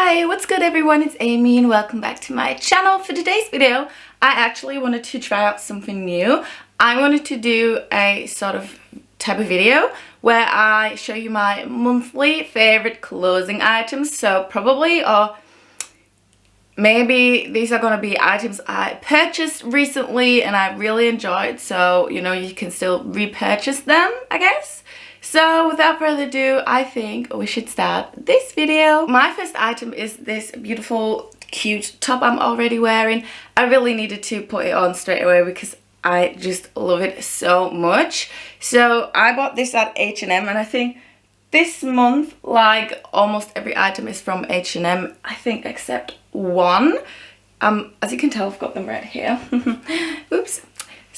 Hi, what's good everyone? It's Amy and welcome back to my channel. For today's video, I actually wanted to try out something new. I wanted to do a sort of type of video where I show you my monthly favorite clothing items. So probably or maybe these are going to be items I purchased recently and I really enjoyed. So, you know, you can still repurchase them, I guess. So without further ado, I think we should start this video. My first item is this beautiful, cute top I'm already wearing. I really needed to put it on straight away because I just love it so much. So I bought this at H&M and I think this month, like almost every item is from H&M, I think except one. As you can tell, I've got them right here. Oops.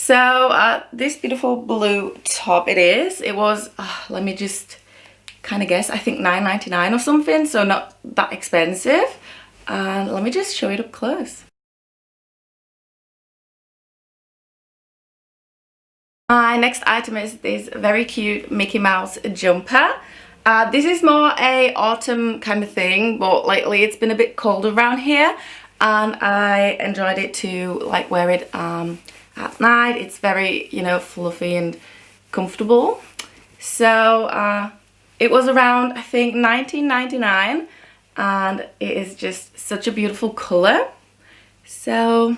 So this beautiful blue top it was, let me just kind of guess, I think $9.99 or something, so not that expensive. And let me just show it up close. My next item is this very cute Mickey Mouse jumper. This is more a autumn kind of thing, but lately it's been a bit cold around here and I enjoyed it to like wear it at night. It's very, you know, fluffy and comfortable. So it was around, I think, $19.99 and it is just such a beautiful color. So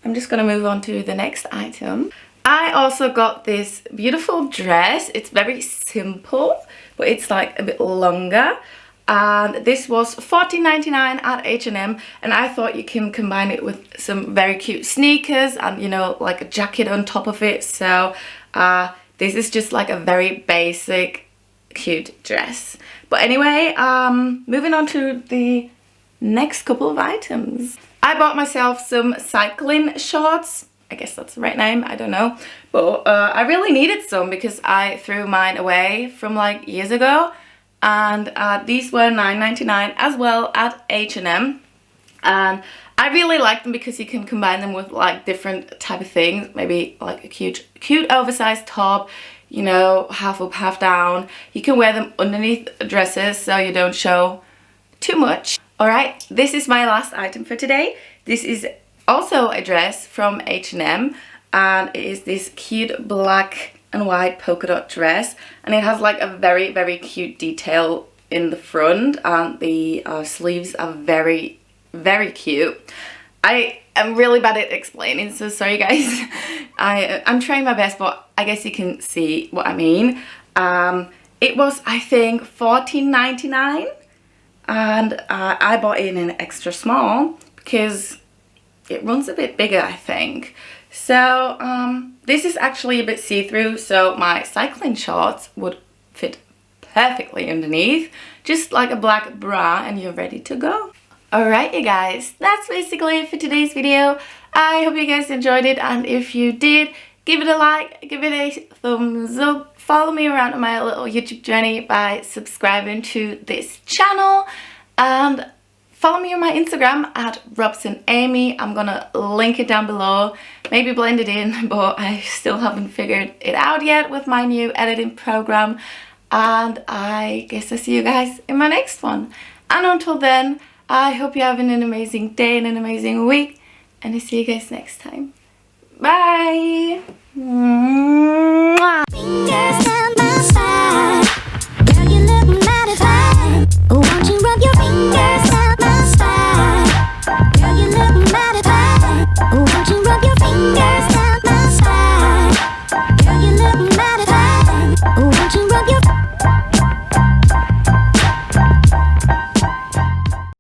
I'm just gonna move on to the next item. I also got this beautiful dress. It's very simple, but it's like a bit longer. And this was $14.99 at H&M, and I thought you can combine it with some very cute sneakers and, you know, like a jacket on top of it. So this is just like a very basic cute dress. But anyway, moving on to the next couple of items. I bought myself some cycling shorts. I guess that's the right name, I don't know. But I really needed some because I threw mine away from like years ago. And these were $9.99 as well at H&M. And I really like them because you can combine them with like different type of things. Maybe like a cute oversized top, you know, half up, half down. You can wear them underneath dresses so you don't show too much. Alright, this is my last item for today. This is also a dress from H&M. And it is this cute black and white polka dot dress, and it has like a very cute detail in the front, and the sleeves are very cute. I am really bad at explaining, so sorry guys. I'm trying my best, but I guess you can see what I mean. It was, I think, $14.99 and I bought it in an extra small because it runs a bit bigger, I think. So this is actually a bit see-through, so my cycling shorts would fit perfectly underneath. Just like a black bra and you're ready to go. Alright you guys, that's basically it for today's video. I hope you guys enjoyed it, and if you did, give it a like, give it a thumbs up. Follow me around on my little YouTube journey by subscribing to this channel, and follow me on my Instagram at RobsonAmy. I'm gonna link it down below. Maybe blend it in, but I still haven't figured it out yet with my new editing program. And I guess I'll see you guys in my next one. And until then, I hope you're having an amazing day and an amazing week. And I'll see you guys next time. Bye! Mwah.